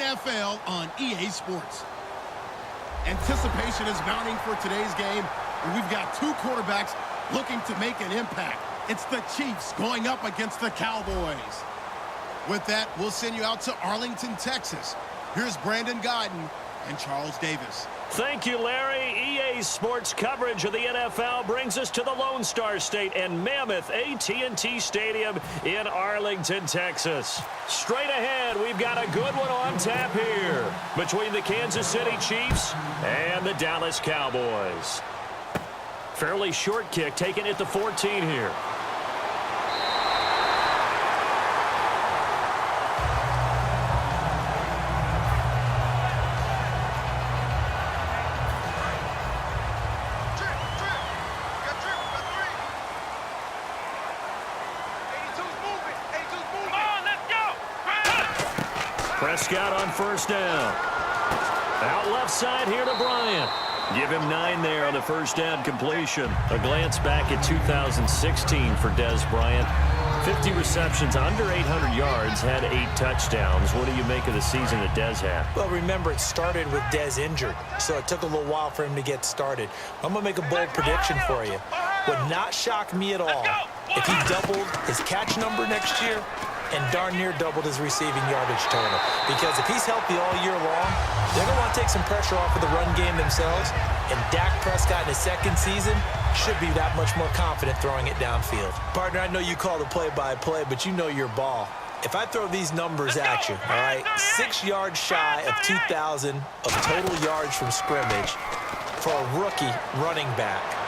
NFL on EA Sports. Anticipation is mounting for today's game, and we've got two quarterbacks looking to make an impact. It's the Chiefs going up against the Cowboys. With that, we'll send you out to Arlington, Texas. Here's Brandon Guyton and Charles Davis. Thank you, Larry. EA Sports coverage of the NFL brings us to the Lone Star State and Mammoth AT&T Stadium in Arlington, Texas. Straight ahead, we've got a good one on tap here between the Kansas City Chiefs and the Dallas Cowboys. Fairly short kick, taken at the 14 here. Prescott on first down. Out left side here to Bryant. Give him 9 there on the first down completion. A glance back at 2016 for Dez Bryant. 50 receptions, under 800 yards, had 8 touchdowns. What do you make of the season that Dez had? Well, remember, it started with Dez injured, so it took a little while for him to get started. I'm going to make a bold prediction for you. Would not shock me at all if he doubled his catch number next year and darn near doubled his receiving yardage total. Because if he's healthy all year long, they're going to want to take some pressure off of the run game themselves, and Dak Prescott in his second season should be that much more confident throwing it downfield. Partner, I know you call the play-by-play, but you know your ball. If I throw these numbers at you, all right, 6 yards shy of 2,000 of total yards from scrimmage for a rookie running back,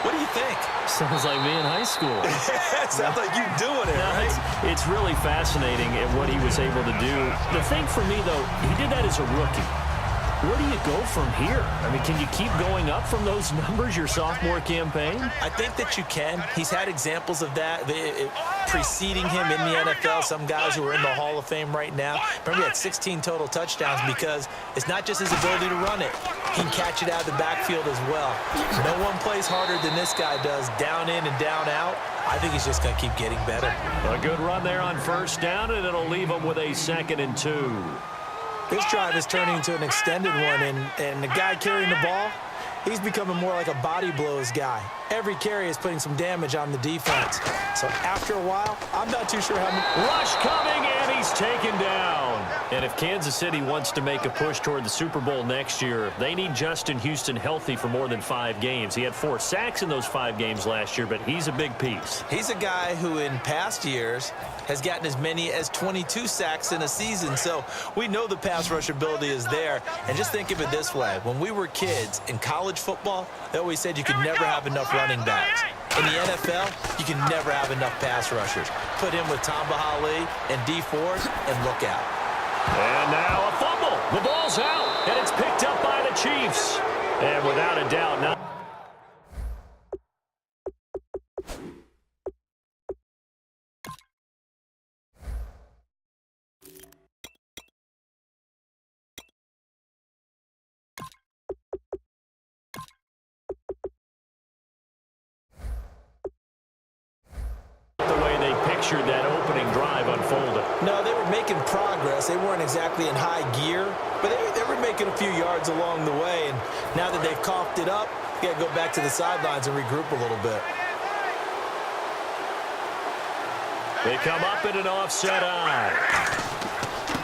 what do you think? Sounds like me in high school. Sounds like you doing it, right? It's really fascinating at what he was able to do. The thing for me, though, he did that as a rookie. Where do you go from here? I mean, can you keep going up from those numbers your sophomore campaign? I think that you can. He's had examples of that preceding him in the NFL. Some guys who are in the Hall of Fame right now. Remember, he had 16 total touchdowns because it's not just his ability to run it. He can catch it out of the backfield as well. No one plays harder than this guy does, down in and down out. I think he's just going to keep getting better. A good run there on first down, and it'll leave him with a 2nd and 2. This drive is turning into an extended one, and the guy carrying the ball, he's becoming more like a body blows guy. Every carry is putting some damage on the defense. So after a while, I'm not too sure how many... Rush coming, and he's taken down. And if Kansas City wants to make a push toward the Super Bowl next year, they need Justin Houston healthy for more than 5 games. He had 4 sacks in those 5 games last year, but he's a big piece. He's a guy who in past years has gotten as many as 22 sacks in a season. So we know the pass rush ability is there. And just think of it this way. When we were kids in college football, they always said you could never have enough running backs. In the NFL, you can never have enough pass rushers. Put him with Tamba Hali and D Ford, and look out. And now a fumble. The ball's out, and it's picked up by the Chiefs. And without a doubt, not... that opening drive unfolded. No, they were making progress. They weren't exactly in high gear, but they were making a few yards along the way, and now that they've coughed it up, you got to go back to the sidelines and regroup a little bit. They come up in an offset eye.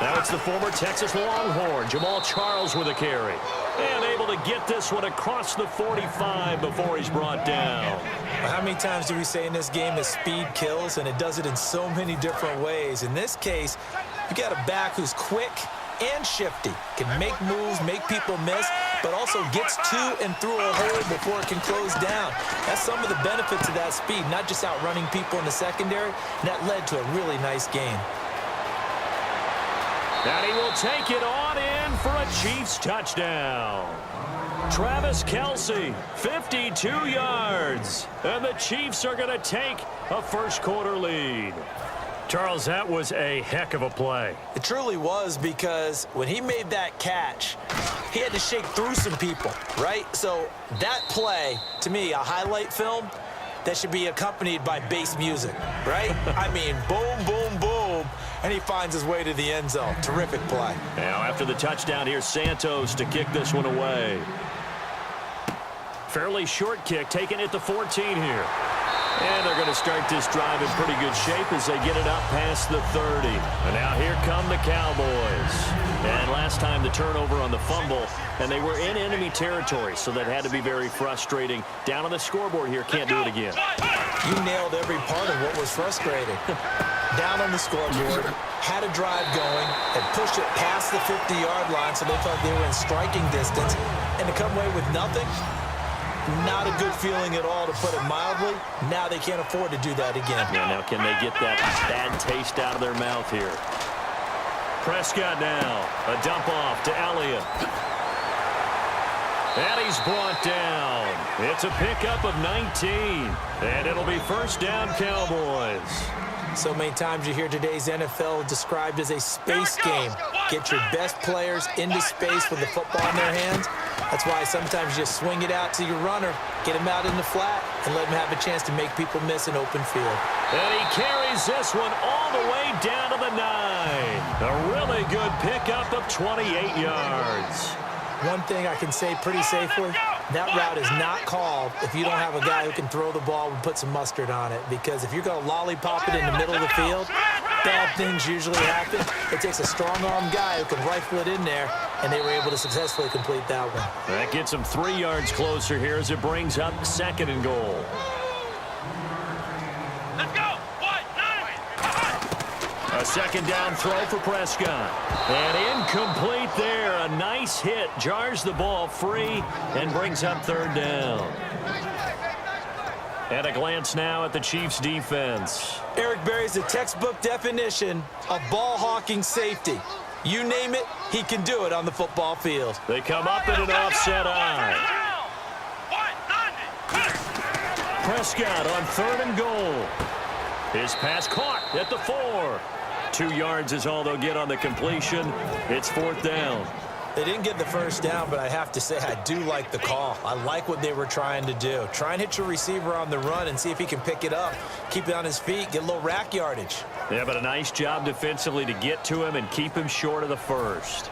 Now it's the former Texas Longhorn, Jamal Charles, with a carry. And able to get this one across the 45 before he's brought down. How many times do we say in this game that speed kills, and it does it in so many different ways? In this case, you got a back who's quick and shifty, can make moves, make people miss, but also gets to and through a hole before it can close down. That's some of the benefits of that speed, not just outrunning people in the secondary, and that led to a really nice game. And he will take it on in for a Chiefs touchdown. Travis Kelce, 52 yards. And the Chiefs are going to take a first-quarter lead. Charles, that was a heck of a play. It truly was, because when he made that catch, he had to shake through some people, right? So that play, to me, a highlight film that should be accompanied by bass music, right? I mean, boom, boom, boom. and he finds his way to the end zone. Terrific play. Now after the touchdown, here's Santos to kick this one away. Fairly short kick, taken at the 14 here. And they're going to start this drive in pretty good shape as they get it up past the 30. And now here come the Cowboys. And last time the turnover on the fumble, and they were in enemy territory, so that had to be very frustrating. Down on the scoreboard here, can't do it again. You nailed every part of what was frustrating. Down on the scoreboard, had a drive going, had pushed it past the 50-yard line, so they thought they were in striking distance, and to come away with nothing, not a good feeling at all, to put it mildly. Now they can't afford to do that again. Yeah, now can they get that bad taste out of their mouth here? Prescott now, a dump off to Elliott. And he's brought down. It's a pickup of 19, and it'll be first down Cowboys. So many times you hear today's NFL described as a space game. Get your best players into space with the football in their hands. That's why sometimes you just swing it out to your runner, get him out in the flat, and let him have a chance to make people miss an open field. And he carries this one all the way down to the 9. A really good pickup of 28 yards. One thing I can say pretty safely, that route is not called if you don't have a guy who can throw the ball and put some mustard on it. Because if you're going to lollipop it in the middle of the field, bad things usually happen. It takes a strong-arm guy who can rifle it in there, and they were able to successfully complete that one. That gets them 3 yards closer here as it brings up 2nd and goal. Let's go! A 2nd down throw for Prescott. And incomplete there. A nice hit. Jars the ball free and brings up 3rd down. And a glance now at the Chiefs' defense. Eric Berry's a textbook definition of ball-hawking safety. You name it, he can do it on the football field. They come up in an offset eye. Prescott on 3rd and goal. His pass caught at the 4. 2 yards is all they'll get on the completion. It's 4th down. They didn't get the first down, but I have to say I do like the call. I like what they were trying to do. Try and hit your receiver on the run and see if he can pick it up, keep it on his feet, get a little rack yardage. Yeah, but a nice job defensively to get to him and keep him short of the first.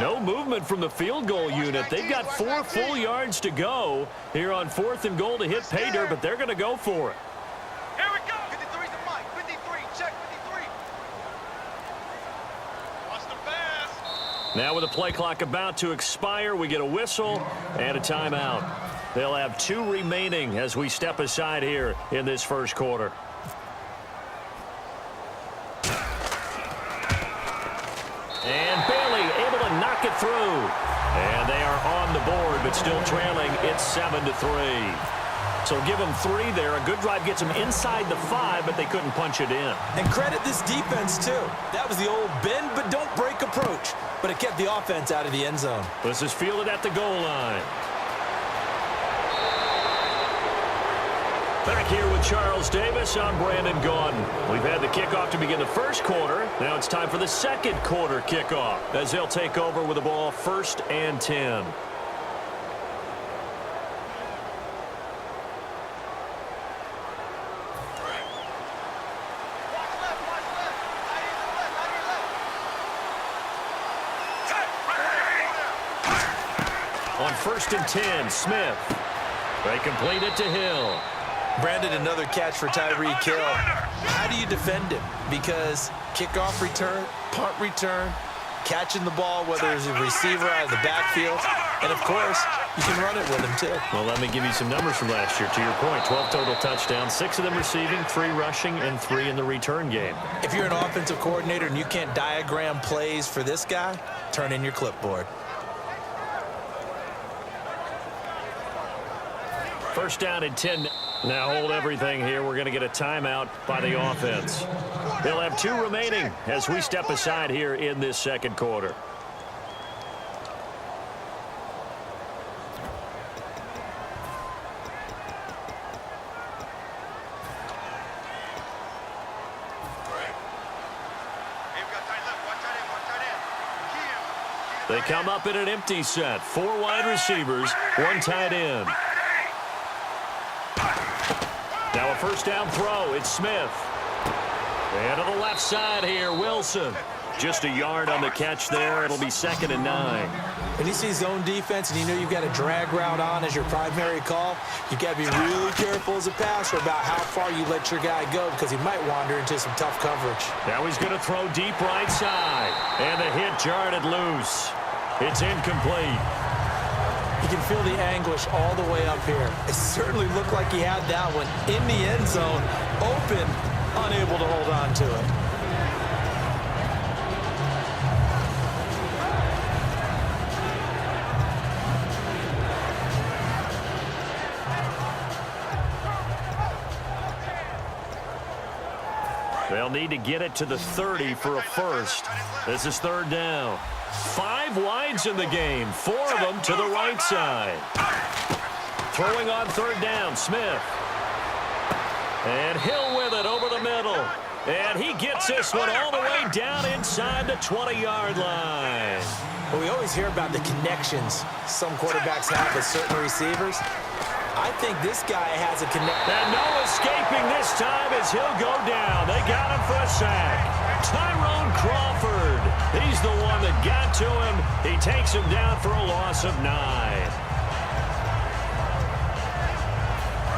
No movement from the field goal unit. They've got 4 full yards to go here on 4th and goal to hit pay dirt, but they're going to go for it. Here we go. 53's the mic. 53. Check 53. Watch the pass. Now with the play clock about to expire, we get a whistle and a timeout. They'll have 2 remaining as we step aside here in this first quarter. And Bailey able to knock it through. And they are on the board, but still trailing. It's 7-3. So give them 3 there. A good drive gets them inside the 5, but they couldn't punch it in. And credit this defense, too. That was the old bend but don't break approach, but it kept the offense out of the end zone. This is fielded at the goal line. Back here with Charles Davis, I'm Brandon Gaudin. We've had the kickoff to begin the first quarter. Now it's time for the second quarter kickoff as they'll take over with the ball 1st and 10. On 1st and 10, Smith. They complete it to Hill. Brandon, another catch for Tyreek Hill. How do you defend him? Because kickoff return, punt return, catching the ball, whether it's a receiver out of the backfield, and, of course, you can run it with him, too. Well, let me give you some numbers from last year. To your point, 12 total touchdowns, 6 of them receiving, 3 rushing, and 3 in the return game. If you're an offensive coordinator and you can't diagram plays for this guy, turn in your clipboard. 1st down and 10. Now hold everything here. We're going to get a timeout by the offense. They'll have 2 remaining as we step aside here in this second quarter. They come up in an empty set. 4 wide receivers, 1 tight end. Now a first down throw. It's Smith. And to the left side here, Wilson. Just a yard on the catch there. It'll be 2nd and 9. When you see zone defense and you know you've got a drag route on as your primary call, you've got to be really careful as a passer about how far you let your guy go because he might wander into some tough coverage. Now he's going to throw deep right side. And the hit jarred it loose. It's incomplete. You can feel the anguish all the way up here. It certainly looked like he had that one in the end zone, open, unable to hold on to it. They'll need to get it to the 30 for a first. This is 3rd down. 5 wides in the game, 4 of them to the right side. Throwing on 3rd down, Smith. And Hill with it over the middle. And he gets this one all the way down inside the 20-yard line. Well, we always hear about the connections some quarterbacks have with certain receivers. I think this guy has a connection. And no escaping this time as he'll go down. They got him for a sack. Tyrone Crawford. He's the one that got to him. He takes him down for a loss of 9.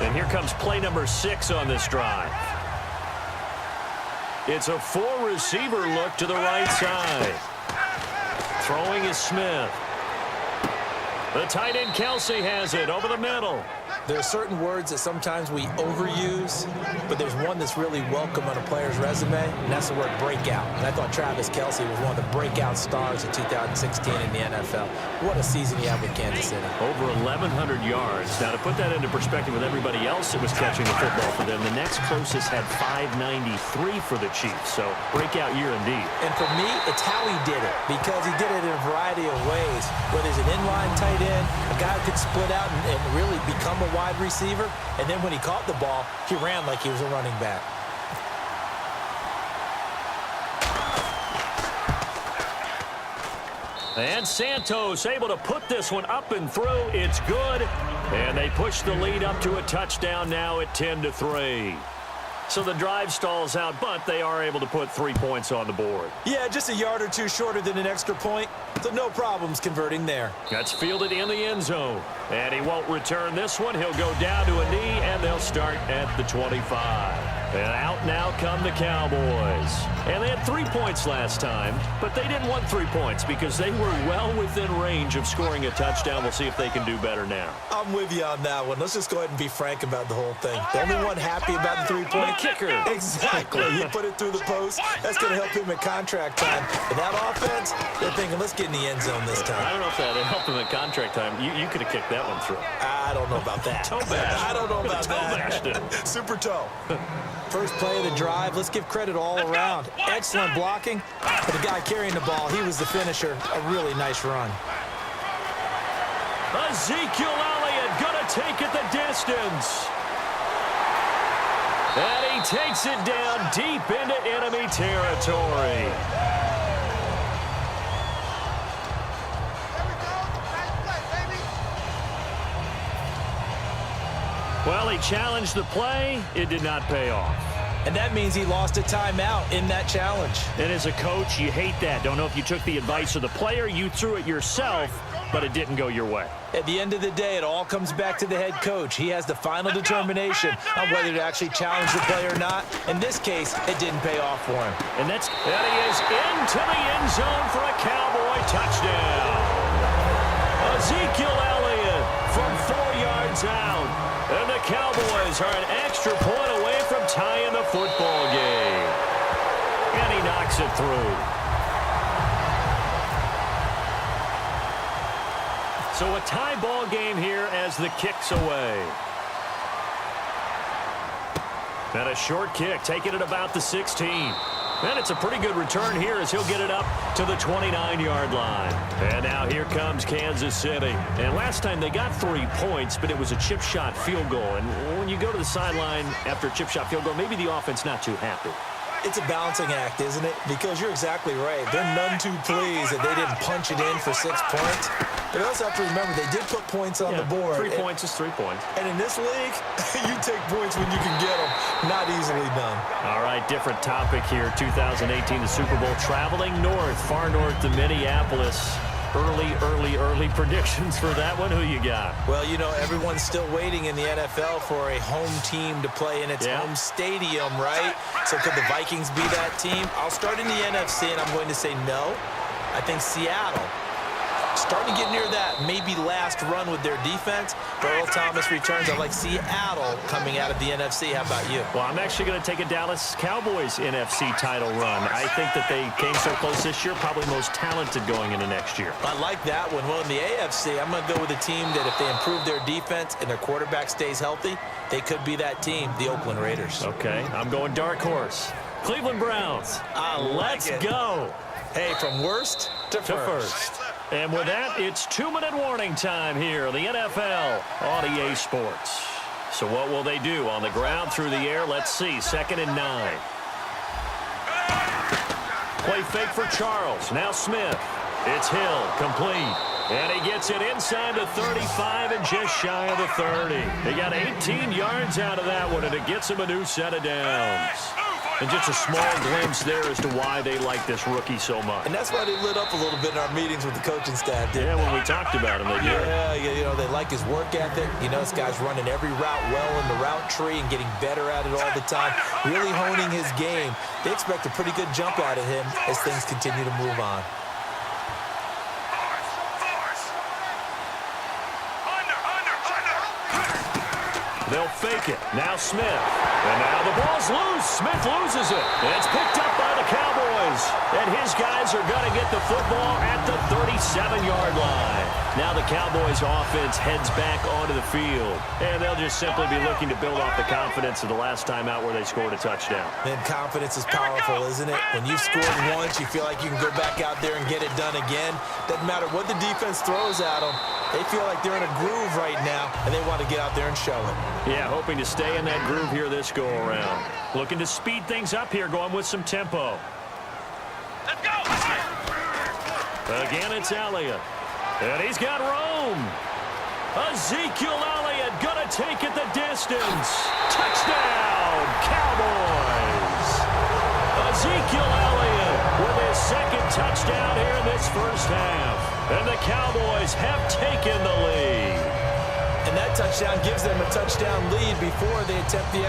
And here comes play number 6 on this drive. It's a 4-receiver look to the right side. Throwing is Smith. The tight end Kelsey has it over the middle. There are certain words that sometimes we overuse, but there's one that's really welcome on a player's resume, and that's the word breakout. And I thought Travis Kelce was one of the breakout stars of 2016 in the NFL. What a season he had with Kansas City. Over 1,100 yards. Now, to put that into perspective with everybody else that was catching the football for them, the next closest had 593 for the Chiefs. So, breakout year indeed. And for me, it's how he did it, because he did it in a variety of ways. Whether he's an inline tight end, a guy who could split out and really become a wide receiver, and then when he caught the ball, he ran like he was a running back. And Santos able to put this one up and through. It's good. And they push the lead up to a touchdown now at 10-3. So the drive stalls out, but they are able to put 3 points on the board. Yeah, just a yard or two shorter than an extra point, so no problems converting there. That's fielded in the end zone. And he won't return this one. He'll go down to a knee, and they'll start at the 25. And out now come the Cowboys. And they had 3 points last time, but they didn't want 3 points because they were well within range of scoring a touchdown. We'll see if they can do better now. I'm with you on that one. Let's just go ahead and be frank about the whole thing. The only one happy about the 3-point kicker. Exactly. He put it through the post. That's going to help him in contract time. But that offense, they're thinking, let's get in the end zone this time. I don't know if that helped him in contract time. You could have kicked that one through. I don't know about that. Toe bash. I don't know about toe that. Bashed it. Super toe. First play of the drive. Let's give credit all around. Excellent blocking. But the guy carrying the ball, he was the finisher. A really nice run. Ezekiel Elliott going to take it the distance. And he takes it down deep into enemy territory. Well, he challenged the play. It did not pay off. And that means he lost a timeout in that challenge. And as a coach, you hate that. Don't know if you took the advice of the player. You threw it yourself, but it didn't go your way. At the end of the day, it all comes back to the head coach. He has the final determination on whether to actually challenge the play or not. In this case, it didn't pay off for him. And he is into the end zone for a Cowboy touchdown. Ezekiel Elliott from 4 yards out. And the Cowboys are an extra point away from tying the football game. And he knocks it through. So a tie ball game here as the kick's away. And a short kick, taking it about the 16. And it's a pretty good return here as he'll get it up to the 29-yard line. And now here comes Kansas City. And last time they got 3 points, but it was a chip shot field goal. And when you go to the sideline after a chip shot field goal, maybe the offense not too happy. It's a balancing act, isn't it? Because you're exactly right. They're none too pleased that they didn't punch it in for 6 points. But you also have to remember, they did put points on the board. 3 points is 3 points. And in this league, you take points when you can get them. Not easily done. All right, different topic here. 2018, the Super Bowl, traveling north, far north to Minneapolis. Early predictions for that one. Who you got? Well, you know, everyone's still waiting in the NFL for a home team to play in its home stadium, right? So could the Vikings be that team? I'll start in the NFC, and I'm going to say no. I think Seattle, starting to get near that maybe last run with their defense. But Earl Thomas returns. I like Seattle coming out of the NFC. How about you? Well, I'm actually going to take a Dallas Cowboys NFC title run. I think that they came so close this year, probably most talented going into next year. I like that one. Well, in the AFC, I'm going to go with a team that if they improve their defense and their quarterback stays healthy, they could be that team, the Oakland Raiders. Okay, I'm going dark horse. Cleveland Browns. Let's go. Hey, from worst to first. And with that, it's 2-minute warning time here in the NFL on EA Sports. So what will they do on the ground, through the air? Let's see. 2nd and 9. Play fake for Charles. Now Smith. It's Hill, complete. And he gets it inside the 35 and just shy of the 30. He got 18 yards out of that one, and it gets him a new set of downs. And just a small glimpse there as to why they like this rookie so much. And that's why they lit up a little bit in our meetings with the coaching staff. Yeah, when we talked about him, they did. Yeah, you know, they like his work ethic. You know, this guy's running every route well in the route tree and getting better at it all the time, really honing his game. They expect a pretty good jump out of him as things continue to move on. They'll fake it. Now Smith. And now the ball's loose. Smith loses it. And it's picked up by the Cowboys. And his guys are going to get the football at the 37-yard line. Now the Cowboys offense heads back onto the field. And they'll just simply be looking to build off the confidence of the last time out where they scored a touchdown. Man, confidence is powerful, isn't it? When you've scored once, you feel like you can go back out there and get it done again. Doesn't matter what the defense throws at them. They feel like they're in a groove right now, and they want to get out there and show it. Yeah, hoping to stay in that groove here this go-around. Looking to speed things up here, going with some tempo. Let's go! Again, it's Elliott. And he's got Rome. Ezekiel Elliott going to take it the distance. Touchdown, Cowboys. Ezekiel Elliott with his 2nd touchdown here in this first half. And the Cowboys have taken the lead. And that touchdown gives them a touchdown lead before they attempt the